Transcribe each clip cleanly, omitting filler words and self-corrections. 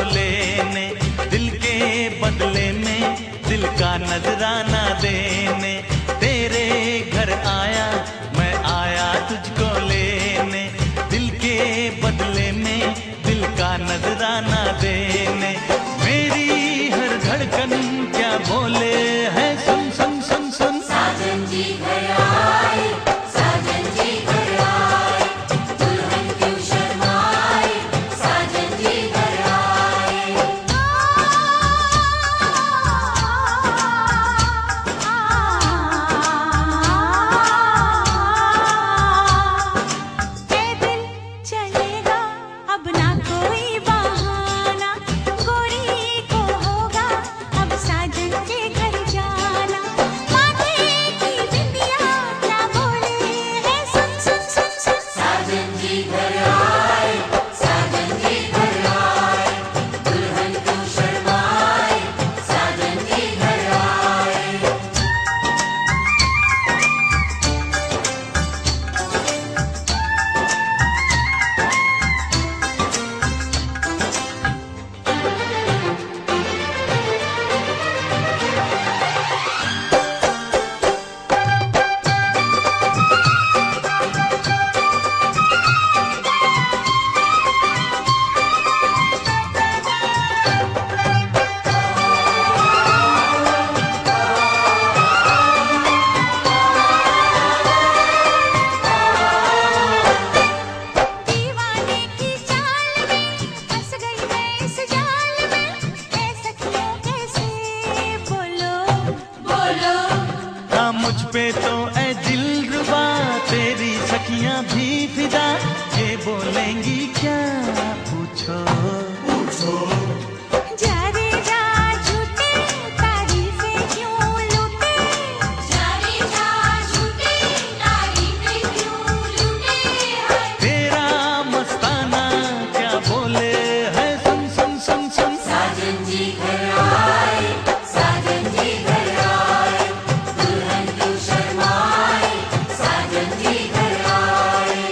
लेने, दिल के बदले में दिल का नजराना देने। तेरे घर आया मैं आया तुझको लेने, दिल के बदले में दिल का नजराना देने। मेरी हर धड़कन क्या बोले है, सुन सुन सुन सुन। साजन जी घर आए, साजन जी घर आए, दुल्हन क्यों शर्माए, साजन जी घर आए। ए दिल चलेगा अब ना कोई बहाना, गोरी को होगा अब साजन के घर जाना। माथे की बिंदिया क्या बोले है, सुन सुन सुन सुन। साजन जी घर आए, साजन जी घर आए, दुल्हन क्यों शर्माए, साजन जी घर आए। दीवाने की चाल में फंस गई मैं इस जाल में, ऐ सखियों कैसे बोलो बोलो हाँ मुझ पे तो ऐ दिलरुबा तेरी सखियां भी फिदा, ये बोलेंगी क्या पूछो। जा रे जा झूठे तारीफें क्यों लूटे, जारी जा झूठे तारीफें क्यों लूटे हैं। तेरा मस्ताना क्या बोले है, सुन सुन सुन सुन। साजन जी घर आए, साजन जी घर आए, दुल्हन क्यों शर्माए, साजन जी घर आए।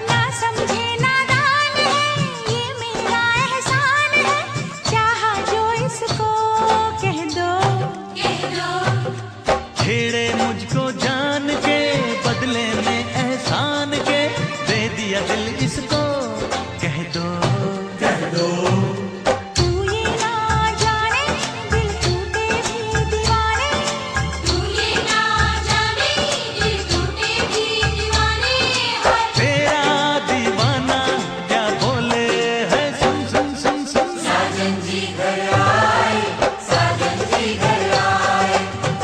ना समझे नादान है ये मेरा एहसान है, चाहा जो इसको कह दो। कह दो छेड़े मुझको जान के बदले में एहसान के, दे दिया दिल इसको कह दो। तू ये ना जाने दिल टूटे भी दीवाने, तू ये ना जाने दिल टूटे भी दीवाने हैं। तेरा दीवाना क्या बोले है, सुन सुन सुन सुन। साजन जी घर आए, साजन जी घर आए,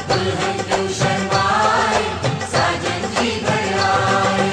दुल्हन क्यों शर्माए, साजन जी घर आए।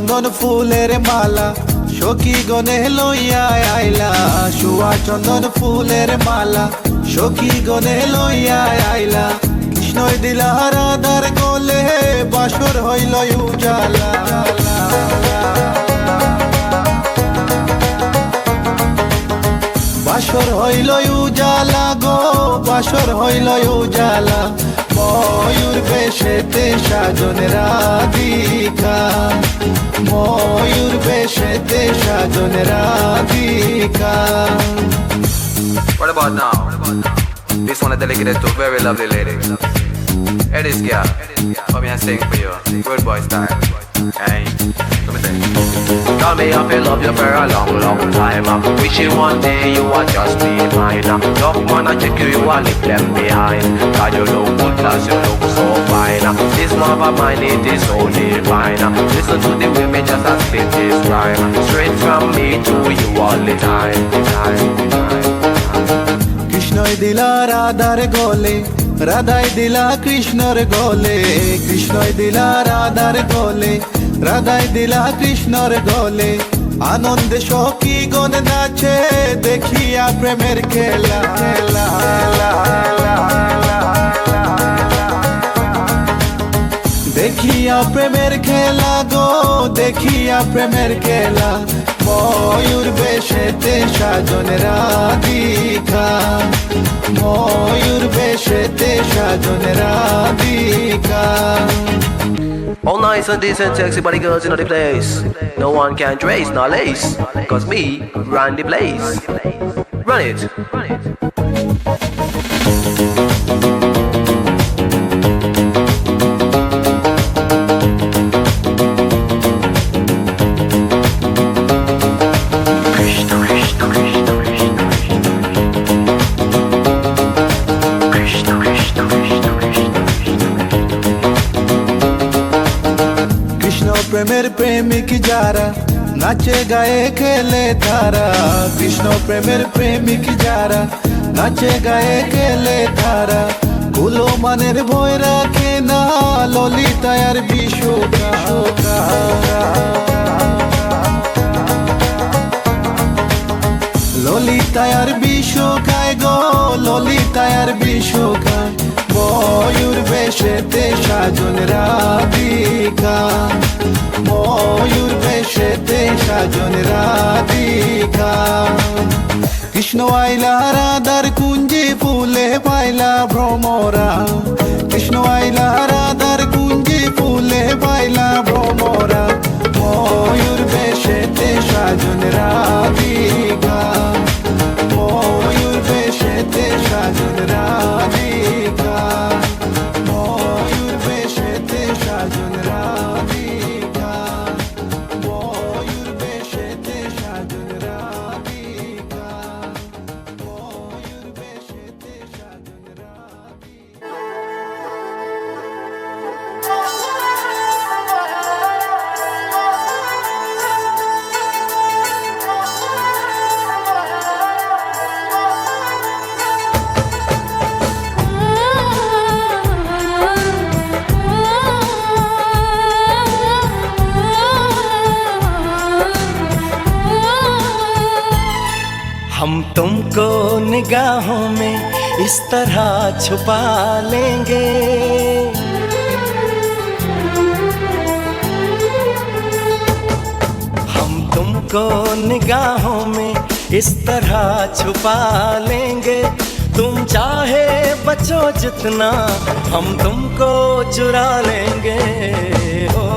চন্দন ফুলের মালা সখী গনে লইয়া আইলা শুয়া চন্দন ফুলের মালা সখী গনে লইয়া আইলা কৃষ্ণই দিলা রাধার গলে বাসর হইল উজালা বাসর হইল উজালা গো বাসর হইল উজালা ময়ূর বেশেতে সাজন রাধিকা ময়ূর বেশেতে সাজন Radhika What about now? This one is dedicated to a very lovely lady. It is girl. Come here and sing for you. Good boy style. Hey, let me sing. Tell me I've been love you for a long, long time. Wishing one day you would just be mine. Love man, I check you, you will leave them behind. God, you look good, plus you look so fine. This love of mine, it is so divine. Listen to the women just as spit this rhyme. Straight from me to you all the time. কৃষ্ণই দিলা রাধার গলে রাধাই দিলা কৃষ্ণর গলে কৃষ্ণই দিলা রাধার গলে রাধাই দিলা কৃষ্ণর গলে আনন্দে সখী গণ নাচে দেখিয়া প্রেমের খেলা দেখিয়া প্রেমের খেলা গো দেখিয়া প্রেমের খেলা ময়ূর বেশেতে সাজন রাধিকা ময়ূর বেশেতে সাজন Radhika All nice and decent, sexy body girls in the place. No one can trace nor lace. Cause me run the place. Run it. Krishna Krishna Krishna Krishna Krishna Krishna Krishna Krishna Krishna প্রেমের প্রেমিক যারা নাচে গায়ে খেলে তারা কৃষ্ণ প্রেমের প্রেমিক যারা নাচে গায়ে খেলে তারা কুলো মানের ভয় রাখে না ললিতায়ার বিশ্বকা ললিতায়ার বিশ্বকায় গো ললিতায়ার বিশ্বকায় ময়ূর বেশেতে সাজন রাধিকা ময়ূর বেশেতে সাজন রাধিকা কৃষ্ণ আইলা রাধার কুঞ্জি ফুলে পাইলা ভ্রমরা কৃষ্ণ আইলা রাধার কুঞ্জি ফুলে পাইলা ভ্রমরা ময়ূর বেশেতে সাজন রাধিকা ময়ূর বেশেতে সাজন রাধিকা ময়ূর বেশেতে সাজন রাধিকা ময়ূর বেশেতে সাজন রাধিকা ময়ূর বেশেতে সাজন রাধিকা हम तुमको निगाहों में इस तरह छुपा लेंगे हम तुमको निगाहों में इस तरह छुपा लेंगे तुम चाहे बचो जितना हम तुमको चुरा लेंगे हो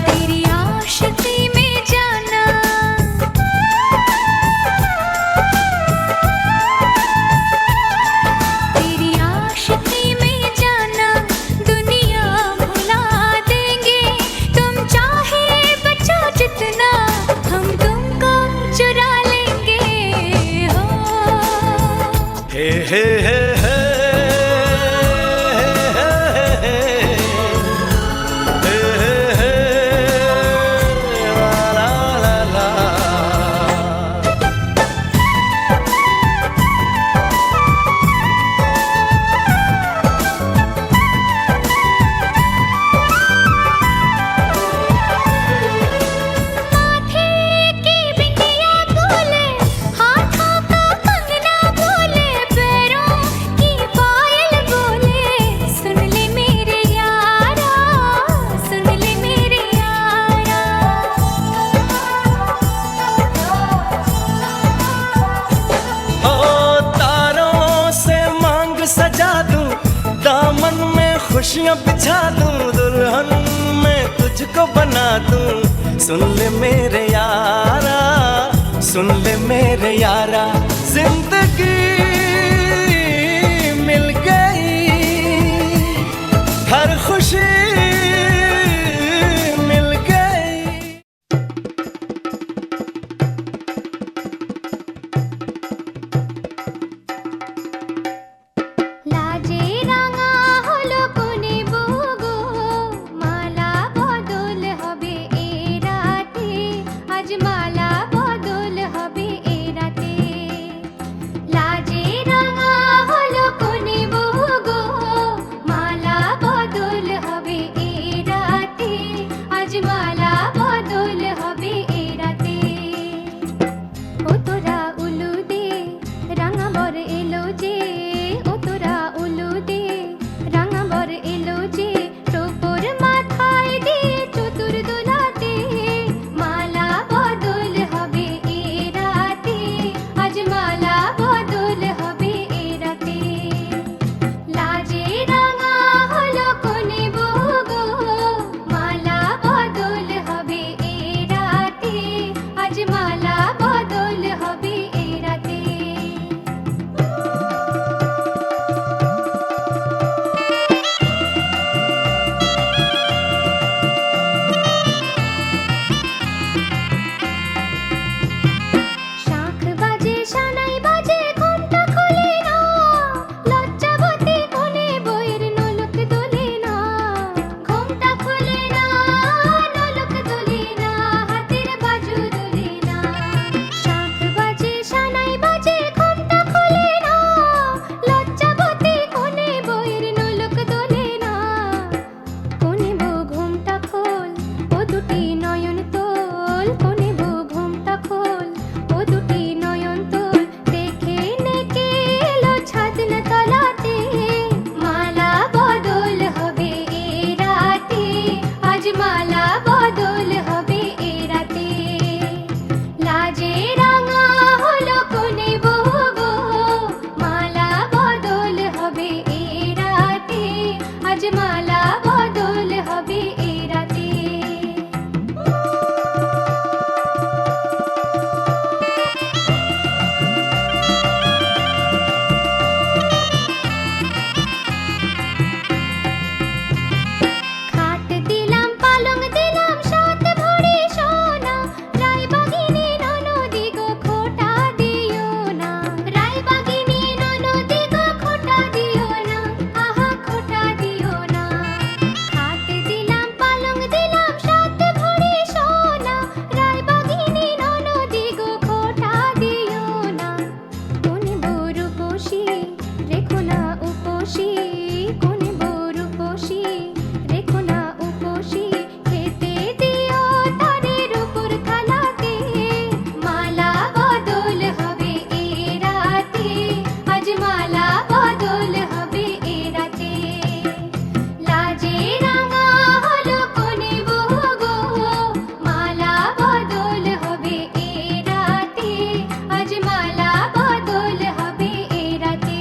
तेरी आशिकी में जाना तेरी आशिकी में जाना दुनिया भुला देंगे तुम चाहे बचो जितना हम तुमको चुरा लेंगे हो हे हे हे हे खुशियां बिछा दूं दुल्हन मैं तुझको बना दूं। सुन ले मेरे यारा, सुन ले मेरे यारा, जिंदगी मिल गई, हर खुशी मिल गई। লাজে রাঙা হলো কোনে বউগো, মালা বদল হবে এ রাতে, আজ মালা বদল হবে এ রাতে। লাজে রাঙা হলো কোনে বউগো, মালা বদল হবে এ রাতে, আজ মালা বদল হবে এ রাতে। ও তোরা উলু দে রাঙা বর এলো যে, ও তোরা উলু দে রাঙা বর এলো যে, টোপর মাথায় দিয়ে চতুর দোলাতে, মালা বদল হবে এ রাতে, আজ মালা বদল হবে এ রাতে। লাজে রাঙা হলো কোনে বউগো, মালা বদল হবে এ রাতে, আজ মালা বদল হবে এ রাতে। শাঁখ বাজে সানাই বাজে ঘুমটা খোলে না, লজ্জাবতী কোনে বইয়ের নোলক দোলে না। ঘুমটা খোলে না, নোলক দোলে না, হাতের বাজু দোলে না। শাঁখ বাজে সানাই বাজে ঘুমটা খোলে না, লজ্জাবতী কোনে বইয়ের নোলক দোলে না। কোনে বউ ঘুমটা খোল, ও দুটি নয়ন তোল, কোনে বউ ঘুমটা খোল, ও দুটি নয়ন তোল। দেখে নেকে এলো ছাদনা তলাতে, মালা বদল হবে এ রাতে, আজ মালা বদল হবে এ রাতে। লাজে রাঙা হলো কোনে বউগো, মালা বদল হবে এ রাতে, আজ মালা বদল হবে এ রাতে। খাট দিলাম পালং দিলাম সাত ভরি সোনা, রায়বাগিনী ননদি গো খোটা দিও না। রায়বাগিনী ননদি গো খোটা দিও না, আহা খোটা দিও না। খাট দিলাম পালং দিলাম সাত ভরি সোনা, রায়বাগিনী ননদি গো খোটা দিও না। কোনে বউ রূপসী রেখো না উপসী, কোনে বউ রূপসী রেখো না উপসী। খেতে দিও তারে রূপোর থালাতে, মালা বদল হবে এ রাতে, আজ মালা বদল হবে এ রাতে। লাজে রাঙা হলো কোনে বউগো, মালা বদল হবে এ রাতে, আজ মালা বদল হবে এ রাতে।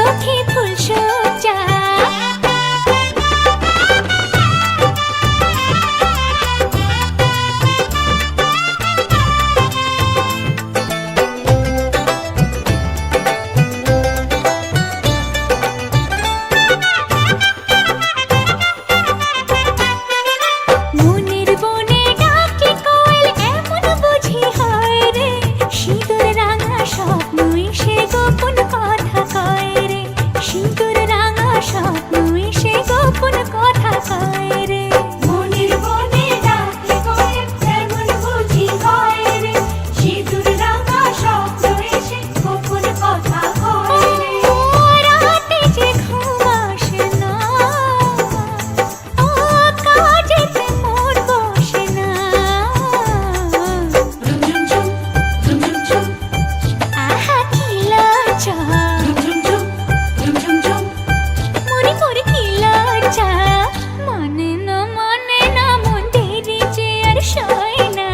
চোখে ফুল সোজা মনের বনে ডাকে কোয়েল এমন বুঝি হয় রে সিঁদুর রাঙা স্বপ্ন এসে গোপন কথা কয় রে সিঁদুর রাঙা স্বপ্ন এসে গোপন কথা কয় রে মনের বনে ডাকে কোয়েল এমন বুঝি হয় রে সিঁদুর রাঙা স্বপ্ন এসে গোপন কথা কয় রে রাতে যে ঘুম আসে না ও কাজেতে মন বসে না আহা কি লজ্জা মরি মরি কি লজ্জা মানে না মন দেরি যে আর সয় না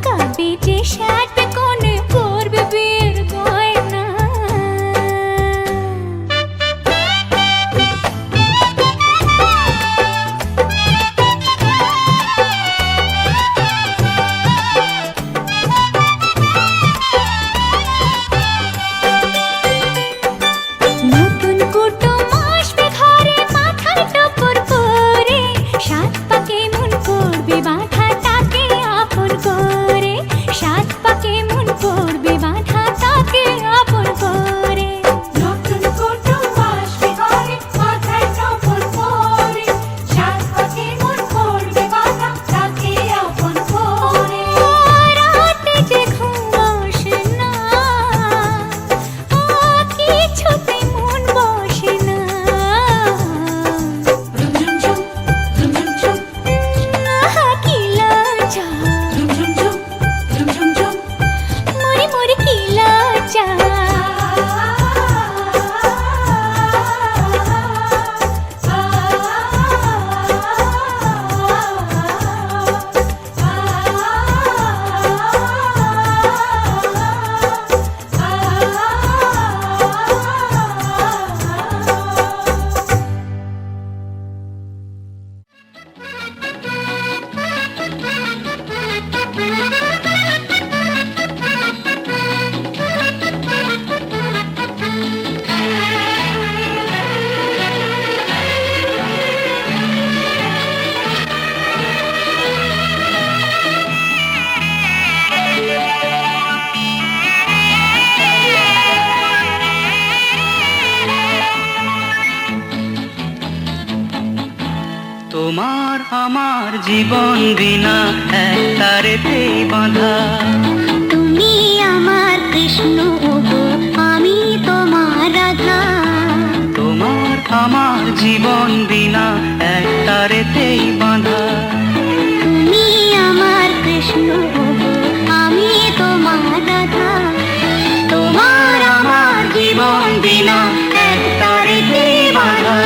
কবে যে সাত কোণে করবে বিয়ের গয়না নতুন কুটুম আসবে ঘরে মাথায় টপর করে সাত পাকে মন করবে বাঁধা তাকে আপন করে সাত পাকে মন করবে বাঁধা তাকে আপন করে নতুন কুটুম আসবে ঘরে মাথায় টপর করে সাত পাকে মন করবে বাঁধা তাকে আপন করে রাতে যে ঘুম আসে না ও কিছুতে মন বসে না আহা কি লজ্জা মরি মরি কি লজ্জা তোমার আমার জীবন বিনা এক তারেতেই বাঁধা তুমি আমার কৃষ্ণ ওগো আমি তোমার রাধা তোমার আমার জীবন বিনা এক তারেতেই বাঁধা তুমি আমার কৃষ্ণ ওগো আমি তোমার রাধা তোমার আমার জীবন বিনা এক তারেতেই বাঁধা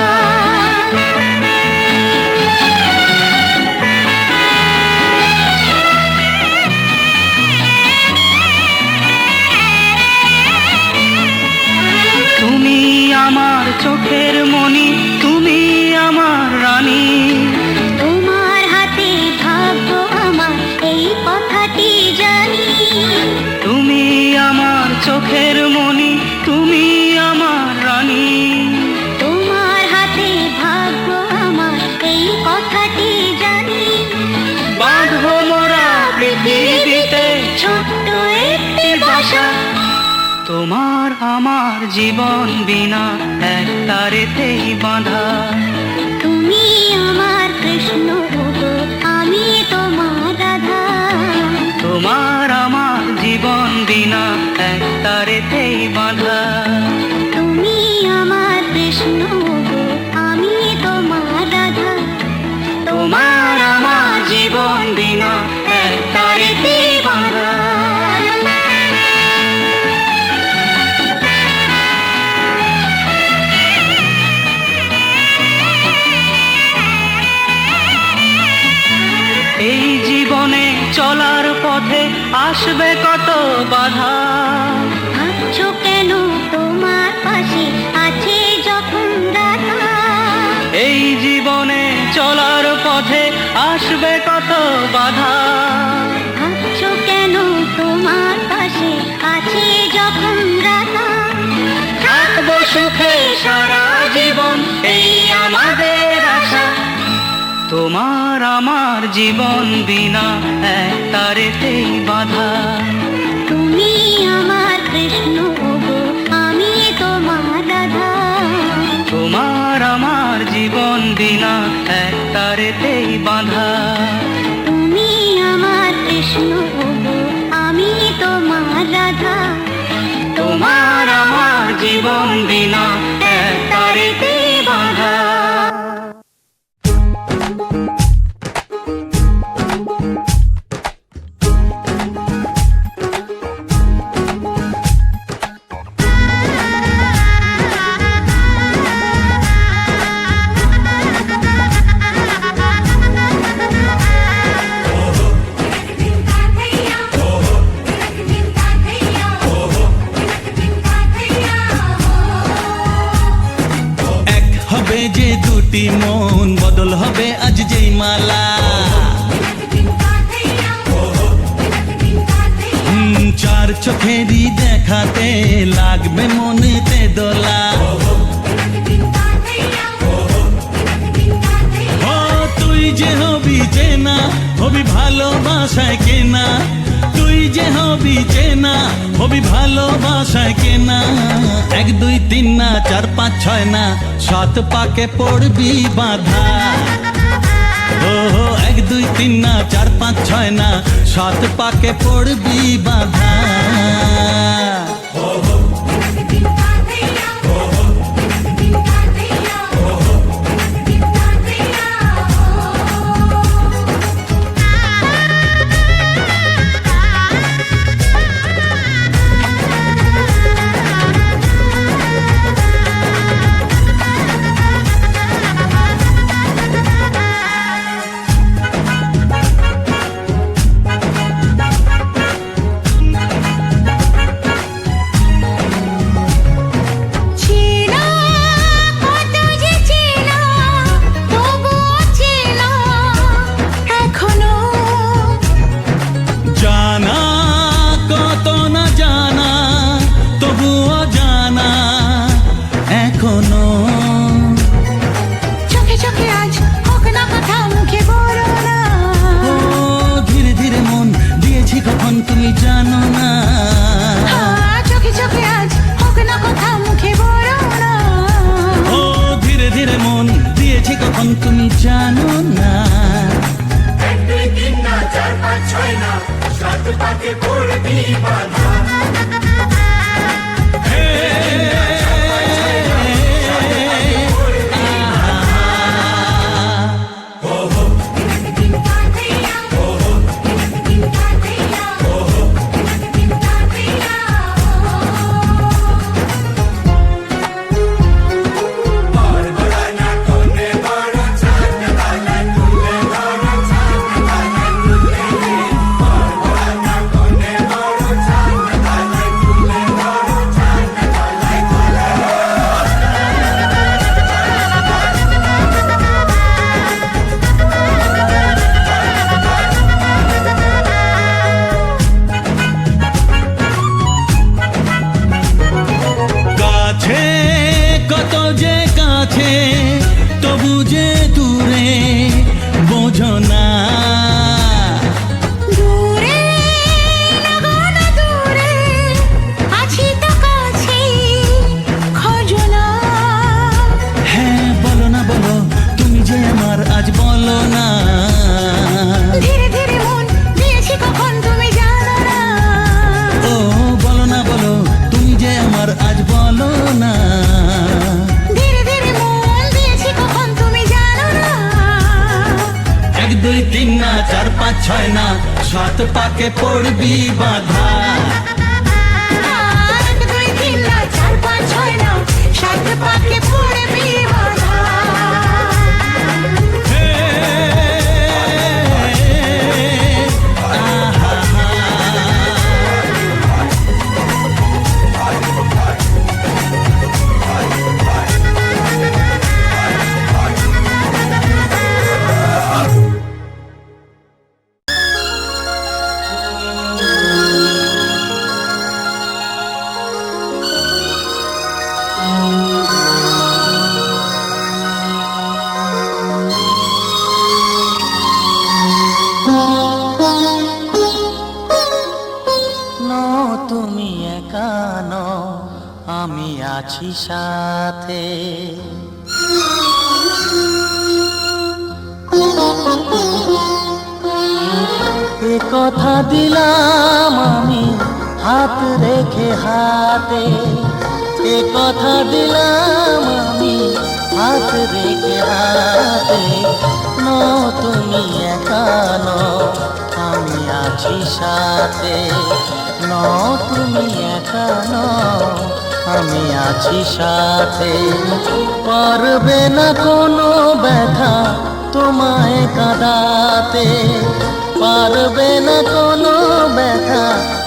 তুমি আমার চোখের মণি তুমি আমার রানী তোমার হাতে ভাগ্য আমার এই কথাটি জানি তুমি আমার চোখের মণি তুমি আমার রানী তোমার হাতে ভাগ্য আমার এই কথাটি জানি বাঁধবো মোরা পৃথিবীতে ছোট্ট একটি বাসা তোমার আমার জীবন বিনা এক তারেতেই বাঁধা তুমি আমার কৃষ্ণ ওগো আমি তোমার রাধা তোমার আমার জীবন বিনা এক তারেতেই বাঁধা তুমি আমার কৃষ্ণ ওগো আমি তোমার রাধা তোমার আমার জীবন বিনা এক তারেতেই বাঁধা এই জীবনে চলার পথে আসবে কত বাধা ভাবছো কেন তোমার পাশে আছে তোমার আমার জীবন বিনা এক তারেতেই বাঁধা। তুমি আমার কৃষ্ণ গো, আমি তোমার রাধা। তোমার আমার জীবন বিনা এক তারেতেই বাঁধা। তুমি আমার কৃষ্ণ গো, আমি তোমার রাধা। তোমার আমার জীবন বিনা এক তারেতেই বাঁধা। এক হবে যে দুটি মন, বদল হবে আজ যেই মালা। চার চোখেরই দেখাতে লাগবে মনেতে দোলা। ও তুই যে হবি চেনা, হবি ভালোবাসায় কেনা। তুই যে হবি চেনা, হবি ভালোবাসায় কেনা। এক দুই তিন না, চার পাঁচ ছয় না, সাত পাকে পড়বি বাঁধা। ও এক দুই তিন না, চার পাঁচ ছয় না, সাত পাকে পড়বি বাঁধা। চেনা কত যে চেনা, তবুও চেনা এখনো। জানা কত না জানা, তবুও জানা এখনো। চোখে চোখে আজ হোক না কথা, মুখে বলো না। ও ধীরে ধীরে মন দিয়েছি কখন তুমি জানো না। চোখে চোখে আজ হোক না কথা, মুখে বলো না। ও ধীরে ধীরে মন দিয়েছি কখন তুমি জানো না। কাছে কত যে কাছে, তবু যে দূরে বোঝো না। দূরে লাগো না দূরে, আছি তো কাছে, খোঁজো না। হ্যাঁ বলো না বলো, তুমি যে আমার আজ বলো না। ধীরে ধীরে মন দিয়েছি কখন তুমি জানো না। ও বলো না বলো, তুমি যে আমার আজ বলো না। ধীরে ধীরে মন দিয়েছি কখন তুমি জানো না। এক দুই তিন না, চার পাঁচ ছয় না, সাত পাকে পড়বি বাঁধা। এক দুই তিন না, চার পাঁচ ছয় না, সাত পাকে পড়বি বাঁধা। সাথে। এ কথা দিলাম আমি হাত রেখে হাতে, এ কথা দিলাম আমি হাত রেখে হাতে। নো তুমি একা নও, আমি আছি সাথে। নো তুমি একা নও, আমি আছি সাথে। পারবে না কোনো ব্যথা তোমায় কাঁদাতে, পারবে না কোনো ব্যথা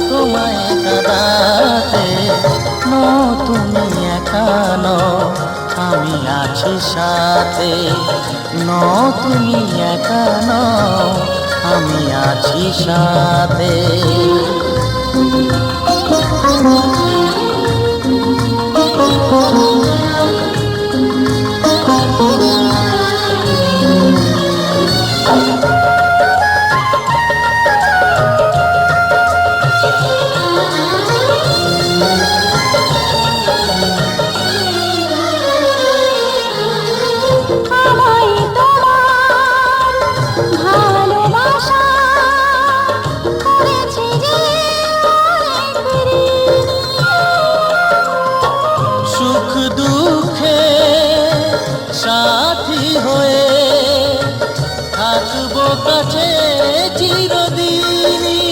তোমায় কাঁদাতে। নো তুমি একা নও, আমি আছি সাথে। নো তুমি একা নও, আমি আছি সাথে। আমায় তোমার ভালোবাসা করেছে যে অনেক ঋণী। সুখ দুঃখে সাথী হয়ে থাকবো কাছে চিরদিনই,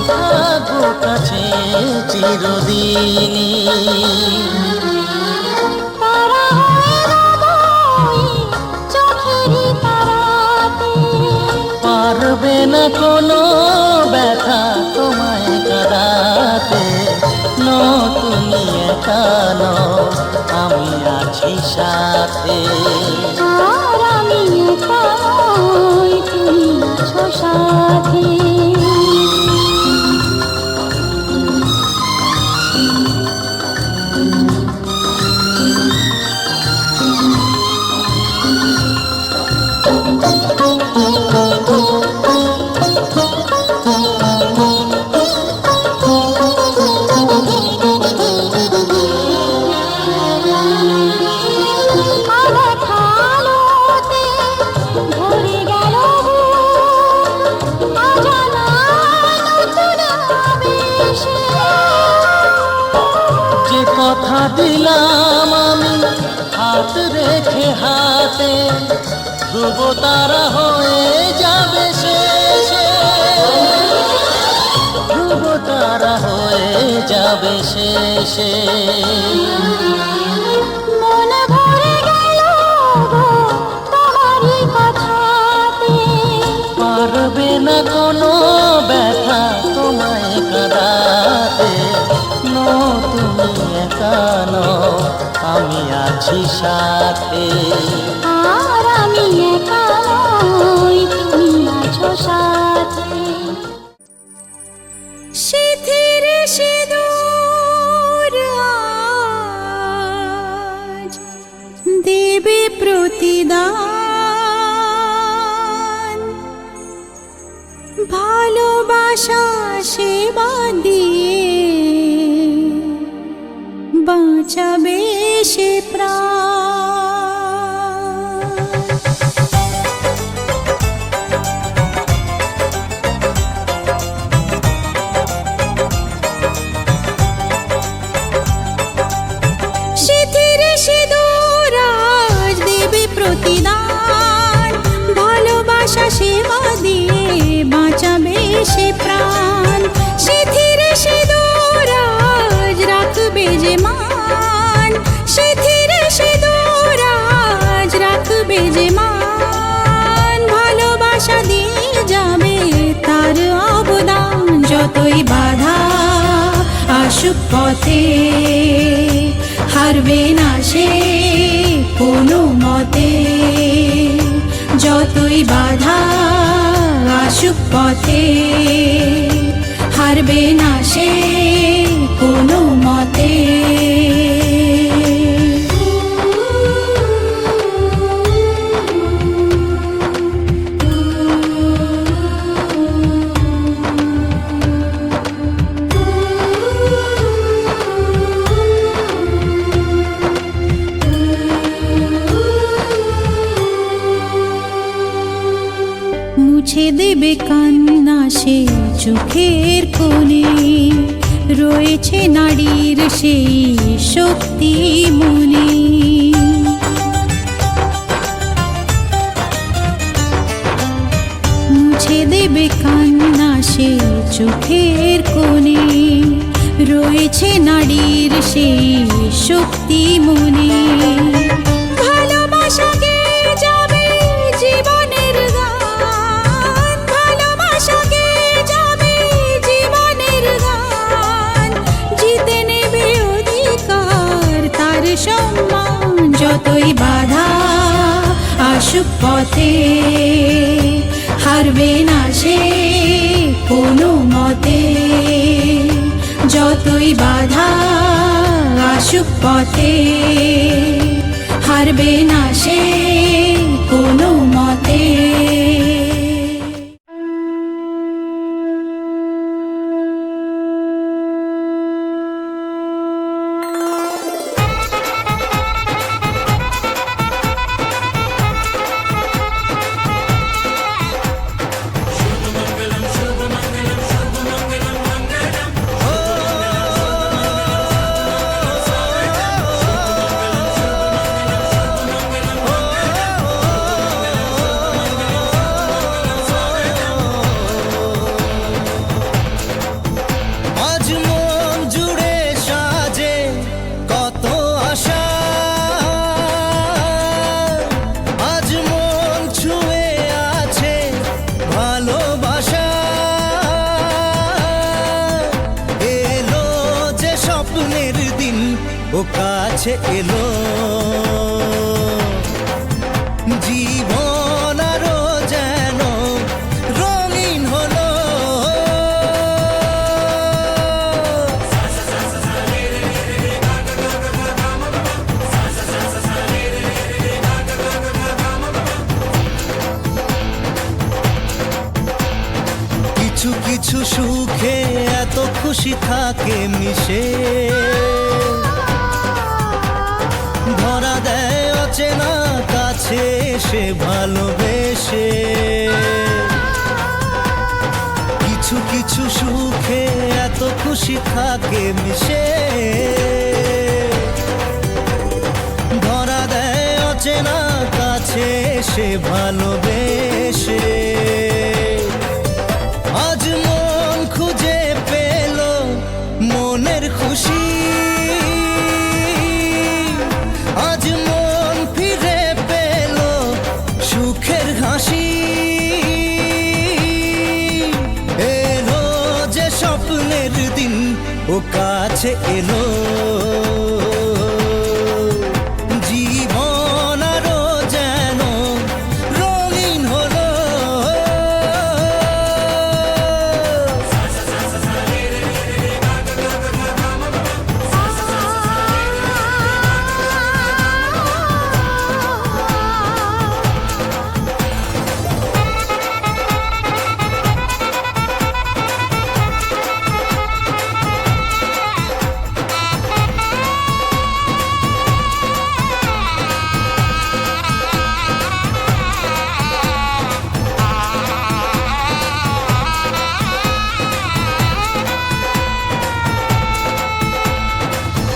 থাকবো কাছে চিরদিনই। তারা হয়ে রবই চোখেরই তারাতে। পারবে না কোনো ব্যথা তোমায় কাঁদাতে। নো তুমি একা নও, আমি আছি সাথে। আর আমি একা নই, তুমি আছো সাথে। আলেখা আলোতে ভরে গেল বুক, অজানা নতুন আবেশে। যে কথা দিলাম আমি হাত রেখে হাতে, ধ্রুব তারা হয়ে যাবে শেষে, ধ্রুব তারা হয়ে যাবে শেষে। মন ভরে গেল গো তোমারই কথাতে। পারবে না কোনো ব্যথা তোমায় কাঁদাতে। নো তুমি একা নও, আমি আছি সাথে। আর আমি একা নই, তুমি আছো সাথে। সিঁথির সিঁদুর আজ দেবে প্রতিদান, ভালোবাসা সেবা দিয়ে বাঁচাবে সে প্রাণ। সিঁথির সিঁদুর আজ দেবে প্রতিদান, ভালোবাসা সেবা দিয়ে বাঁচাবে সে প্রাণ। সিঁথির সিঁদুর আজ রাখবে যে মান, সিঁথির সিঁদুর আজ রাখবে যে মান। ভালোবাসা দিয়ে যাবে তার অবদান, যতই বাধা আসুক পথে হারবে না সে কোনো মতে। যতই বাধা আসুক পথে হারবে না সে কোনো মতে। দেবে কান্না সে চোখের কোণে, রয়েছে নারীর সেই শক্তি মনে। মুছে দেবে কান্না সে চোখের কোণে, রয়েছে নারীর সেই শক্তি মনে। ভালোবাসা গেয়ে যাবে জীবনের গান, ভালোবাসা গেয়ে যাবে জীবনের গান, জিতে নেবে অধিকার তার সম্মান। যতই বাধা আসুক পথে, হারবে না সে কোনো মতে। যতই বাধা আসুক পথে, হারবে না সে কোনো মতে। আজ মন জুড়ে সাজে কত আশা, আজ মন ছুঁয়ে আছে ভালোবাসা। এলো যে স্বপ্নের দিন ও কাছে এলো, জীবন আরো যেন রঙিন হলো। কিছু কিছু সুখে এত খুশি থাকে মিশে, ধরা দেয় অচেনা কাছে সে ভালোবেসে। কিছু কিছু সুখে এত খুশি থাকে মিশে, ধরা দেয় অচেনা কাছে সে ভালোবেসে। আজ মন খুঁজে পেল মনের খুশি, আজ মন ফিরে পেল সুখের হাসি। এলো যে স্বপ্নের দিন ও কাছে এলো, জীবন আরো যেন রঙিন হলো।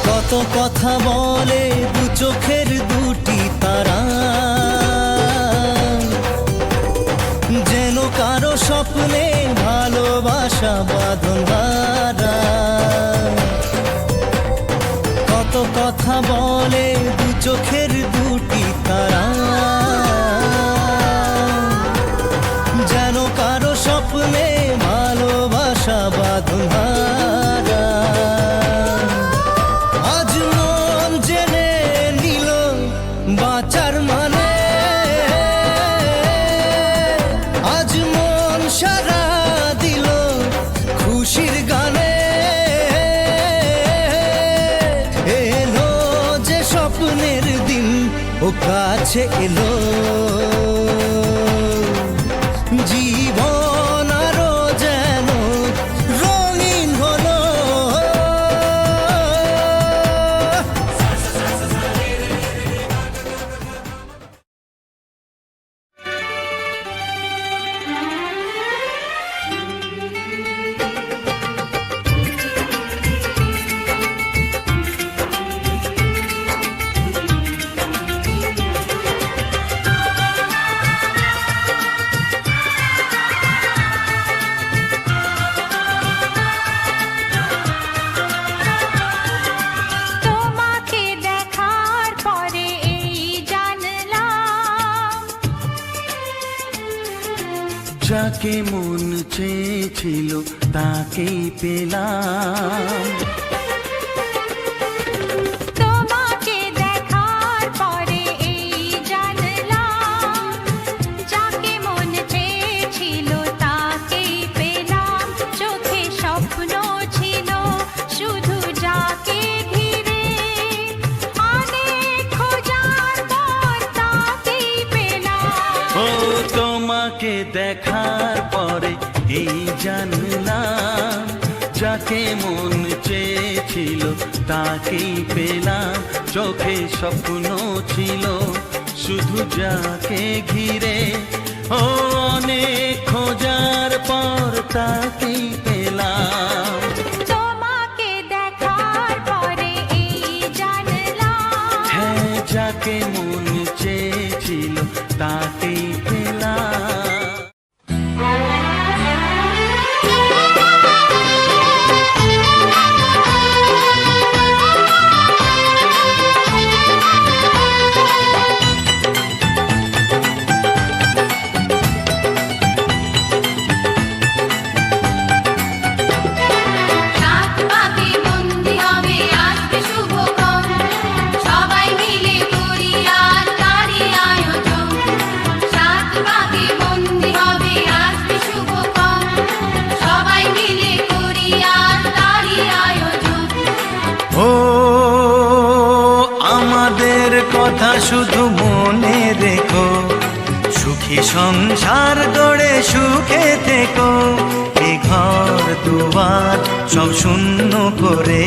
কত কথা বলে দু চোখের দুটি তারা, যেন কারো স্বপ্নে ভালোবাসা বাঁধন হারা। কত কথা বলে দু চোখের দুটি তারা, যেন কারো স্বপ্নে ভালোবাসা বাঁধন হারা। আজ মন জেনে নিল বাঁচার মানে, আজ মন সারা দিল খুশির গানে। এলো যে স্বপ্নের দিন ও কাছে এলো, জীবন আরো যেন রঙিন হলো। যাকে মন চেয়েছিল তাকেই পেলাম। তোমাকে দেখার পরে এই জানলাম, যাকে মন চেয়েছিল তাকেই পেলাম। চোখে স্বপ্ন ছিল শুধু যাকে ঘিরে, অনেক খোঁজার পর তাকেই পেলাম। ও তোমাকে দেখার পরে এই জানলাম, যাকে মন চেয়েছিল তাকেই পেলাম। চোখে স্বপ্ন ছিল শুধু যাকে ঘিরে, ও অনেক খোঁজার পর তাকেই পেলাম। তোমাকে দেখার পরে এই জানলাম, হ্যাঁ, যাকে মন চেয়েছিল তাকেই পেলাম। সাত পাকে বন্দি হবে আসবে শুভক্ষণ, সবাই মিলে করি আজ তারই আয়োজন। সাত পাকে বন্দি হবে আসবে শুভক্ষণ, সবাই মিলে করি আজ তারই আয়োজন। ও আমাদের কথা শুধু মনে রেখো, সুখী সংসার গড়ে সুখে থেকো। এ ঘর দুয়ার সব শূন্য করে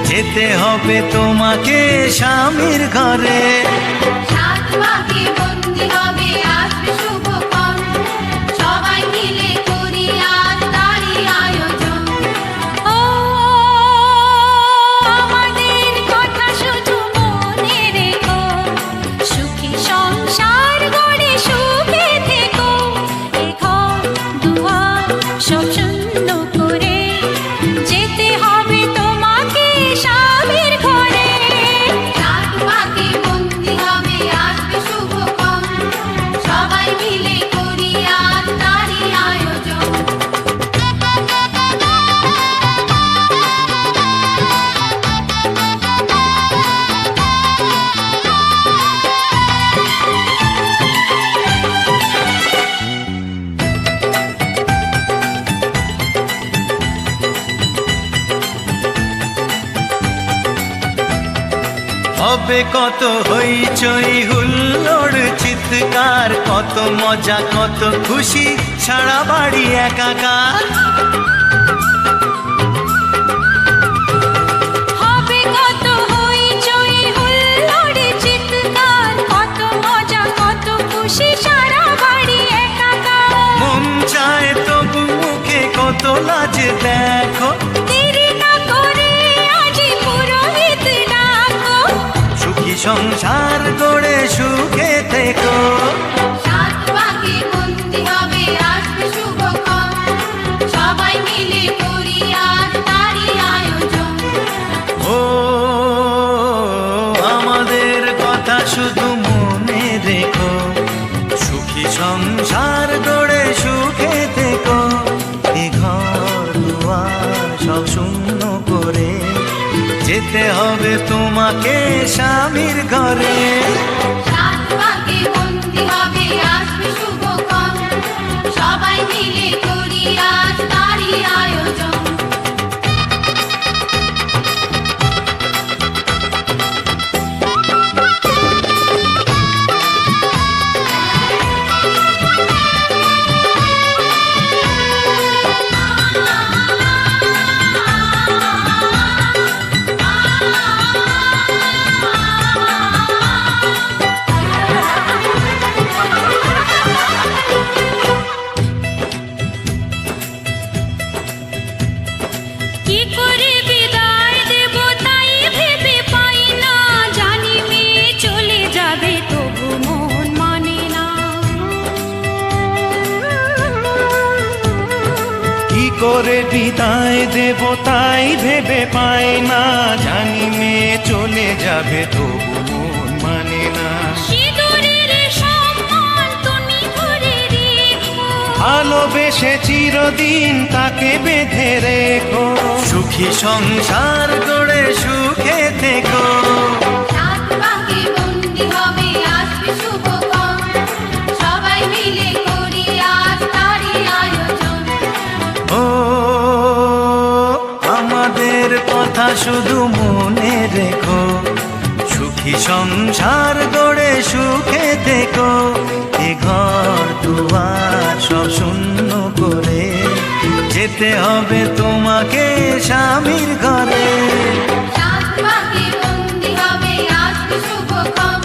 যেতে হবে তোমাকে স্বামীর ঘরে। সাত পাকে বন্দি হবে আসবে শুভক্ষণ, সবাই মিলে করি আজ তারই আয়োজন। ও আমাদের কথা শুধু মনে রেখো, সুখী সংসার গড়ে সুখে থেকো। এ ঘর দুয়ার সব শূন্য করে যেতে হবে তোমাকে স্বামীর ঘরে। সাত পাকে বন্দি হবে আসবে শুভক্ষণ, সবাই মিলে করি আজ তারই আয়োজন। হবে কত হইচই হুল্লোড় চিৎকার, কত মজা কত খুশি সারা বাড়ি একাকার। হবে কত হইচই হুল্লোড় চিৎকার, কত মজা কত খুশি সারা বাড়ি একাকার। মন চায় তবু মুখে কত লাজ দেখো, দেরি না করে আজই পুরোহিত ডাকো। সুখী সংসার গড়ে সুখে থেকো। সাত পাকে বন্দি হবে আসবে শুভক্ষণ, সবাই মিলে করি আজ তারই আয়োজন। ও আমাদের কথা শুধু মনে রেখো, সুখী সংসার গড়ে সুখে থেকো। এ ঘর দুয়ার সব শূন্য করে যেতে হবে তোমাকে স্বামীর ঘরে। সাত পাকে বন্দি হবে আসবে শুভক্ষণ, সবাই মিলে করি আজ তারই আয়োজন। কি করে বিদায় দেব তাই ভেবে পাই না, জানি মেয়ে চলে যাবে তবু মন মানে না। কি করে বিদায় দেব তাই ভেবে পাই না, জানি মেয়ে চলে যাবে তবু মন মানে না। সিঁদুরের সম্মান তুমি ধরে রেখো, ভালোবেসে চিরদিন তাকে বেঁধে রেখো, সুখী সংসার গড়ে সুখে থেকো। সাত পাকে বন্দি হবে আসবে শুভক্ষণ, সবাই মিলে করি আজ তারই আয়োজন। ও আমাদের কথা শুধু মনে রেখো, সুখী সংসার গড়ে সুখে থেকো। এ ঘর দুয়ার সব শূন্য করে যেতে হবে তোমাকে স্বামীর ঘরে। সাত পাকে বন্দি হবে আসবে শুভক্ষণ,